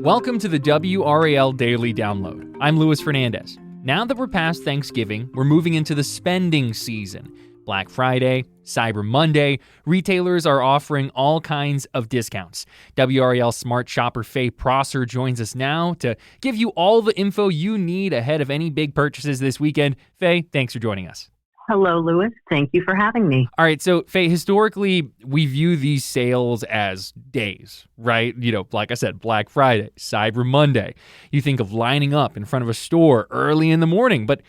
Welcome to the WRAL Daily Download. I'm Luis Fernandez. Now that we're past Thanksgiving, we're moving into the spending season. Black Friday, Cyber Monday, retailers are offering all kinds of discounts. WRAL SmartShopper Faye Prosser joins us now to give you all the info you need ahead of any big purchases this weekend. Faye, thanks for joining us. Hello, Louis. Thank you for having me. All right, so Faye, historically, we view these sales as days, right? You know, like I said, Black Friday, Cyber Monday. You think of lining up in front of a store early in the morning, but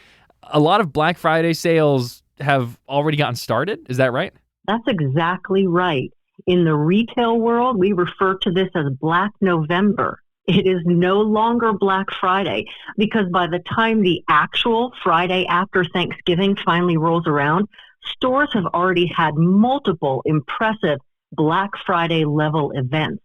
a lot of Black Friday sales have already gotten started. Is that right? That's exactly right. In the retail world, we refer to this as Black November. It is no longer Black Friday because by the time the actual Friday after Thanksgiving finally rolls around, stores have already had multiple impressive Black Friday level events.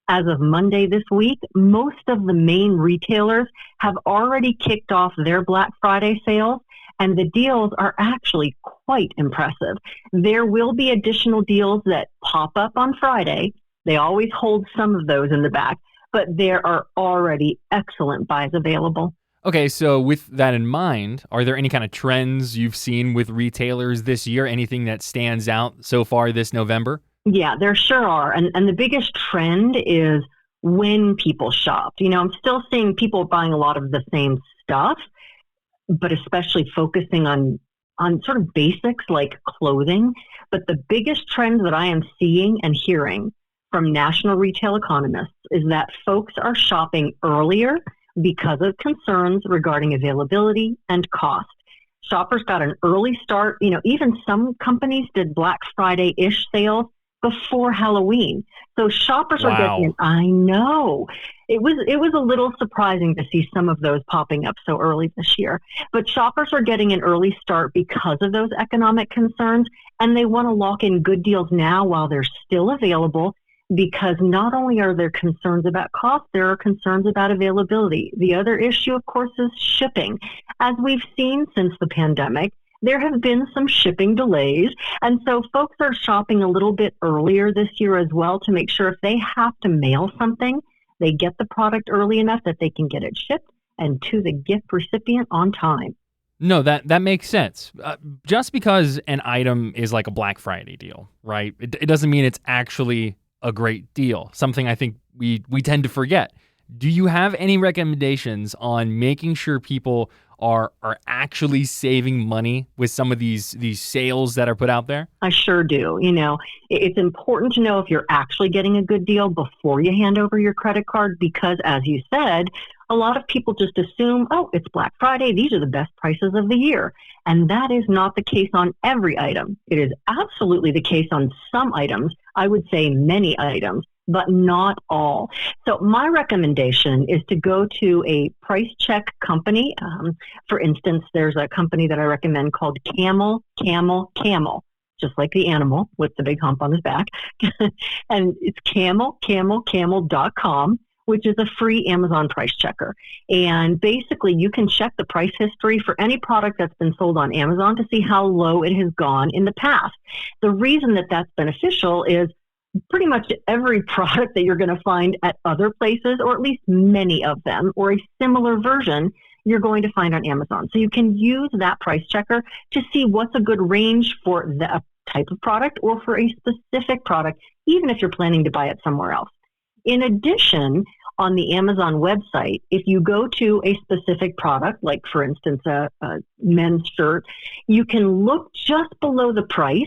As of Monday this week, most of the main retailers have already kicked off their Black Friday sales, and the deals are actually quite impressive. There will be additional deals that pop up on Friday. They always hold some of those in the back, but there are already excellent buys available. Okay, so with that in mind, are there any kind of trends you've seen with retailers this year? Anything that stands out so far this November? Yeah, there sure are. And the biggest trend is when people shop. You know, I'm still seeing people buying a lot of the same stuff, but especially focusing on sort of basics like clothing. But the biggest trend that I am seeing and hearing from national retail economists is that folks are shopping earlier because of concerns regarding availability and cost. Shoppers got an early start. You know, even some companies did Black Friday-ish sales before Halloween. So shoppers are getting, I know. It was a little surprising to see some of those popping up so early this year. But shoppers are getting an early start because of those economic concerns, and they want to lock in good deals now while they're still available, because not only are there concerns about cost, there are concerns about availability. The other issue, of course, is shipping. As we've seen since the pandemic, there have been some shipping delays, and so folks are shopping a little bit earlier this year as well to make sure if they have to mail something, they get the product early enough that they can get it shipped and to the gift recipient on time. No, that makes sense. Just because an item is like a Black Friday deal, right? It doesn't mean it's actually a great deal, something I think we tend to forget. Do you have any recommendations on making sure people are actually saving money with some of these sales that are put out there? I sure do. You know, it's important to know if you're actually getting a good deal before you hand over your credit card, because as you said, a lot of people just assume, oh, it's Black Friday, these are the best prices of the year. And that is not the case on every item. It is absolutely the case on some items, I would say many items, but not all. So my recommendation is to go to a price check company. For instance, there's a company that I recommend called Camel, just like the animal with the big hump on his back. And it's camel.com, which is a free Amazon price checker. And basically, you can check the price history for any product that's been sold on Amazon to see how low it has gone in the past. The reason that that's beneficial is pretty much every product that you're going to find at other places, or at least many of them, or a similar version, you're going to find on Amazon. So you can use that price checker to see what's a good range for the type of product or for a specific product, even if you're planning to buy it somewhere else. In addition, on the Amazon website, if you go to a specific product, like for instance, a men's shirt, you can look just below the price,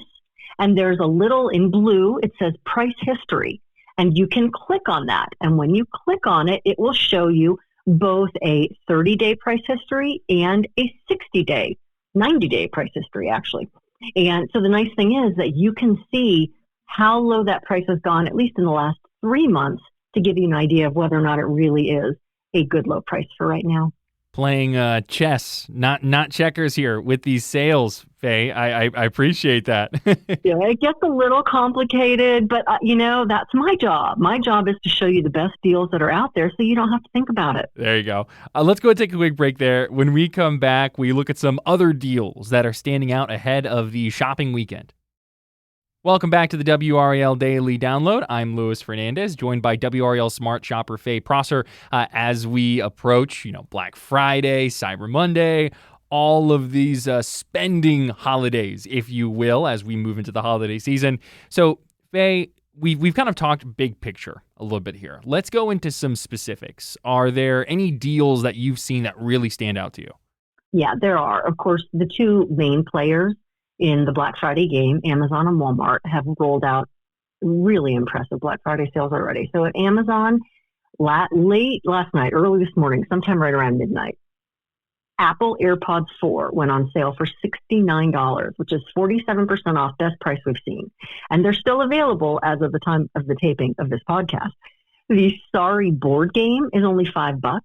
and there's a little in blue, it says price history, and you can click on that. And when you click on it, it will show you both a 30-day price history and a 60-day, 90-day price history, actually. And so the nice thing is that you can see how low that price has gone, at least in the last 3 months, to give you an idea of whether or not it really is a good low price for right now. Playing chess, not checkers here with these sales, Faye. I appreciate that. Yeah, it gets a little complicated, but that's my job. My job is to show you the best deals that are out there so you don't have to think about it. There you go. Let's go and take a quick break there. When we come back, we look at some other deals that are standing out ahead of the shopping weekend. Welcome back to the WRAL Daily Download. I'm Luis Fernandez, joined by WRAL SmartShopper Faye Prosser as we approach, Black Friday, Cyber Monday, all of these spending holidays, if you will, as we move into the holiday season. So, Faye, we've kind of talked big picture a little bit here. Let's go into some specifics. Are there any deals that you've seen that really stand out to you? Yeah, there are. Of course, the two main players in the Black Friday game, Amazon and Walmart, have rolled out really impressive Black Friday sales already. So at Amazon, late last night, early this morning, sometime right around midnight, Apple AirPods 4 went on sale for $69, which is 47% off, best price we've seen. And they're still available as of the time of the taping of this podcast. The Sorry board game is only $5,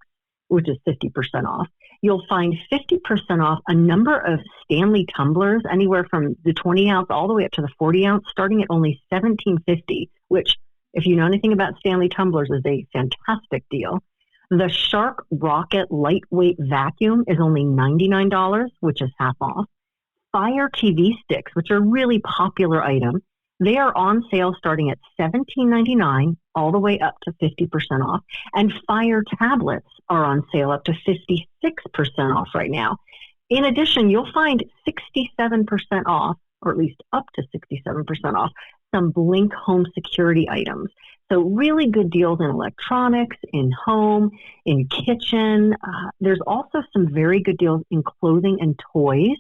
which is 50% off. You'll find 50% off a number of Stanley tumblers, anywhere from the 20 ounce all the way up to the 40 ounce, starting at only $17.50, which, if you know anything about Stanley tumblers, is a fantastic deal. The Shark Rocket lightweight vacuum is only $99, which is half off. Fire TV sticks, which are a really popular item, they are on sale starting at $17.99 all the way up to 50% off. And Fire tablets are on sale up to 56% off right now. In addition, you'll find 67% off, or at least up to 67% off, some Blink home security items. So really good deals in electronics, in home, in kitchen. There's also some very good deals in clothing and toys.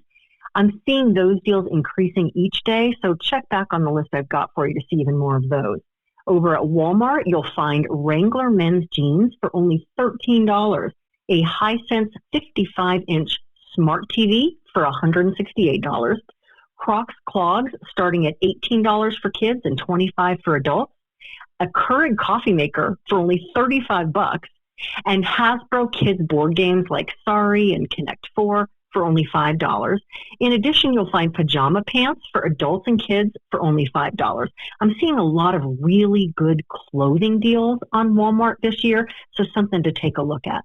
I'm seeing those deals increasing each day, so check back on the list I've got for you to see even more of those. Over at Walmart, you'll find Wrangler men's jeans for only $13, a Hisense 55-inch smart TV for $168, Crocs clogs starting at $18 for kids and $25 for adults, a Keurig coffee maker for only $35, and Hasbro kids board games like Sorry and Connect 4 for only $5. In addition, you'll find pajama pants for adults and kids for only $5. I'm seeing a lot of really good clothing deals on Walmart this year, so something to take a look at.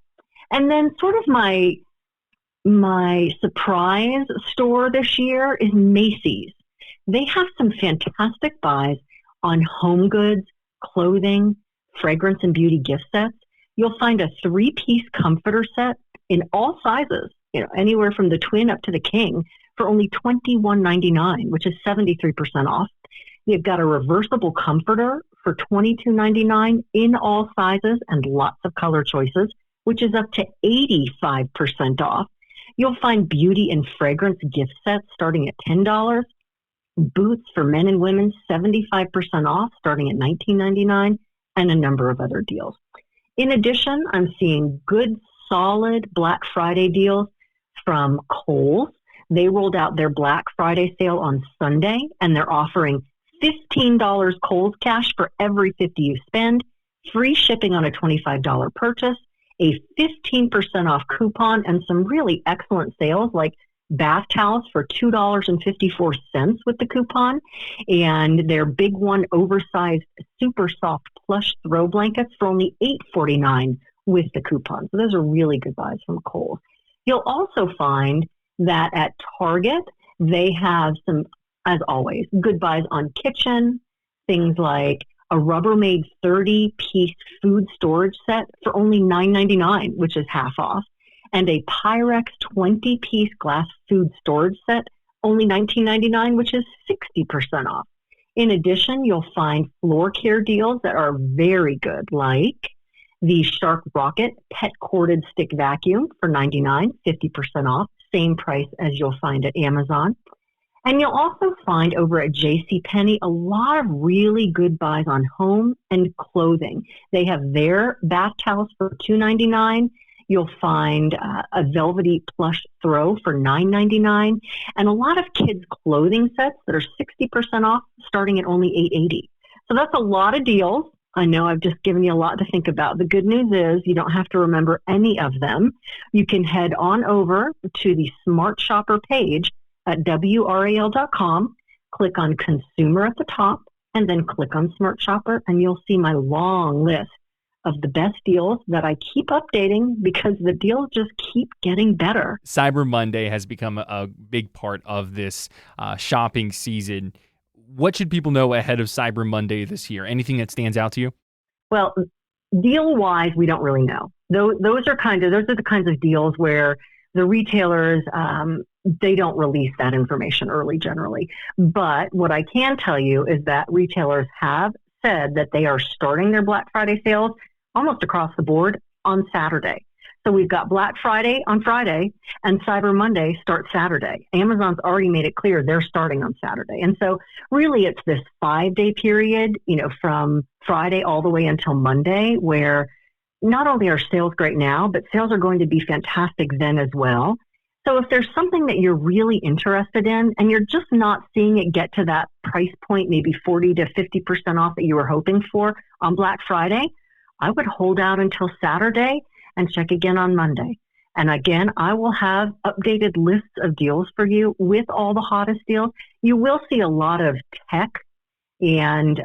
And then sort of my surprise store this year is Macy's. They have some fantastic buys on home goods, clothing, fragrance, and beauty gift sets. You'll find a 3-piece comforter set in all sizes, anywhere from the twin up to the king, for only $21.99, which is 73% off. You've got a reversible comforter for $22.99 in all sizes and lots of color choices, which is up to 85% off. You'll find beauty and fragrance gift sets starting at $10. Boots for men and women, 75% off, starting at $19.99, and a number of other deals. In addition, I'm seeing good, solid Black Friday deals from Kohl's. They rolled out their Black Friday sale on Sunday, and they're offering $15 Kohl's cash for every $50 you spend, free shipping on a $25 purchase, a 15% off coupon, and some really excellent sales like bath towels for $2.54 with the coupon, and their big one oversized super soft plush throw blankets for only $8.49 with the coupon. So those are really good buys from Kohl's. You'll also find that at Target, they have some, as always, good buys on kitchen, things like a Rubbermaid 30-piece food storage set for only $9.99, which is half off, and a Pyrex 20-piece glass food storage set, only $19.99, which is 60% off. In addition, you'll find floor care deals that are very good, like the Shark Rocket pet corded stick vacuum for $99, 50% off, same price as you'll find at Amazon. And you'll also find over at JCPenney a lot of really good buys on home and clothing. They have their bath towels for $2.99. You'll find a velvety plush throw for $9.99, and a lot of kids' clothing sets that are 60% off, starting at only $8.80. So that's a lot of deals. I know I've just given you a lot to think about. The good news is you don't have to remember any of them. You can head on over to the Smart Shopper page at WRAL.com, click on Consumer at the top, and then click on Smart Shopper, and you'll see my long list of the best deals that I keep updating because the deals just keep getting better. Cyber Monday has become a big part of this shopping season. what should people know ahead of Cyber Monday this year? Anything that stands out to you? Well, deal-wise, we don't really know. Those are the kinds of deals where the retailers, they don't release that information early generally. But what I can tell you is that retailers have said that they are starting their Black Friday sales almost across the board on Saturday. So we've got Black Friday on Friday and Cyber Monday starts Saturday. Amazon's already made it clear they're starting on Saturday. And so really it's this 5-day period, from Friday all the way until Monday, where not only are sales great now, but sales are going to be fantastic then as well. So if there's something that you're really interested in and you're just not seeing it get to that price point, maybe 40 to 50% off that you were hoping for on Black Friday, I would hold out until Saturday and check again on Monday. And again, I will have updated lists of deals for you with all the hottest deals. You will see a lot of tech and,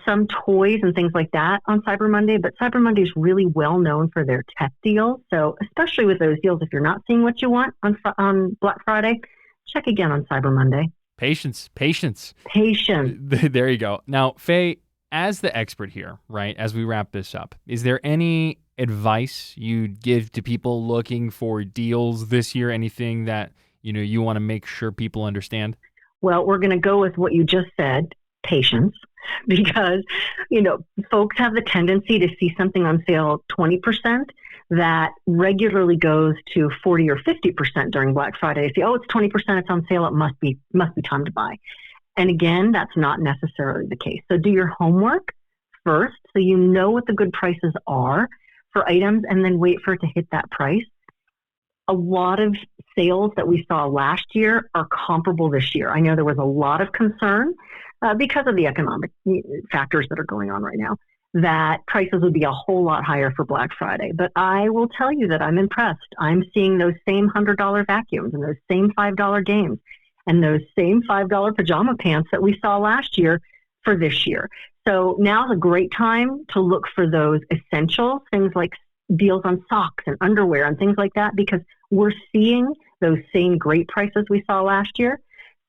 some toys and things like that on Cyber Monday, but Cyber Monday is really well known for their tech deals. So especially with those deals, if you're not seeing what you want on Black Friday, check again on Cyber Monday. Patience. There you go. Now, Faye, as the expert here, right, as we wrap this up, is there any advice you'd give to people looking for deals this year? Anything that, you want to make sure people understand? Well, we're going to go with what you just said, patience, because, folks have the tendency to see something on sale 20% that regularly goes to 40 or 50% during Black Friday. They say, oh, it's 20%, it's on sale, it must be time to buy. And again, that's not necessarily the case. So do your homework first so you know what the good prices are for items and then wait for it to hit that price. A lot of sales that we saw last year are comparable this year. I know there was a lot of concern because of the economic factors that are going on right now, that prices would be a whole lot higher for Black Friday. But I will tell you that I'm impressed. I'm seeing those same $100 vacuums and those same $5 games and those same $5 pajama pants that we saw last year for this year. So now's a great time to look for those essentials, things like deals on socks and underwear and things like that, because we're seeing those same great prices we saw last year.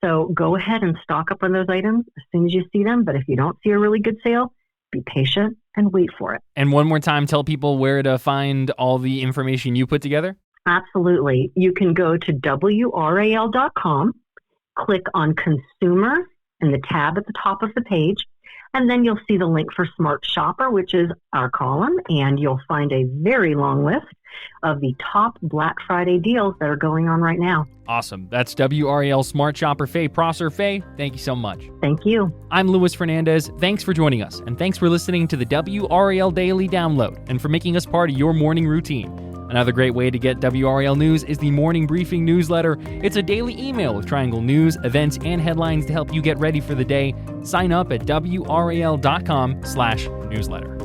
So go ahead and stock up on those items as soon as you see them. But if you don't see a really good sale, be patient and wait for it. And one more time, tell people where to find all the information you put together. Absolutely. You can go to WRAL.com, click on Consumer in the tab at the top of the page, and then you'll see the link for Smart Shopper, which is our column, and you'll find a very long list of the top Black Friday deals that are going on right now. Awesome. That's WRAL SmartShopper Faye Prosser. Faye, thank you so much. Thank you. I'm Luis Fernandez. Thanks for joining us, and thanks for listening to the WRAL Daily Download and for making us part of your morning routine. Another great way to get WRAL news is the Morning Briefing newsletter. It's a daily email with Triangle news, events, and headlines to help you get ready for the day. Sign up at WRAL.com/newsletter.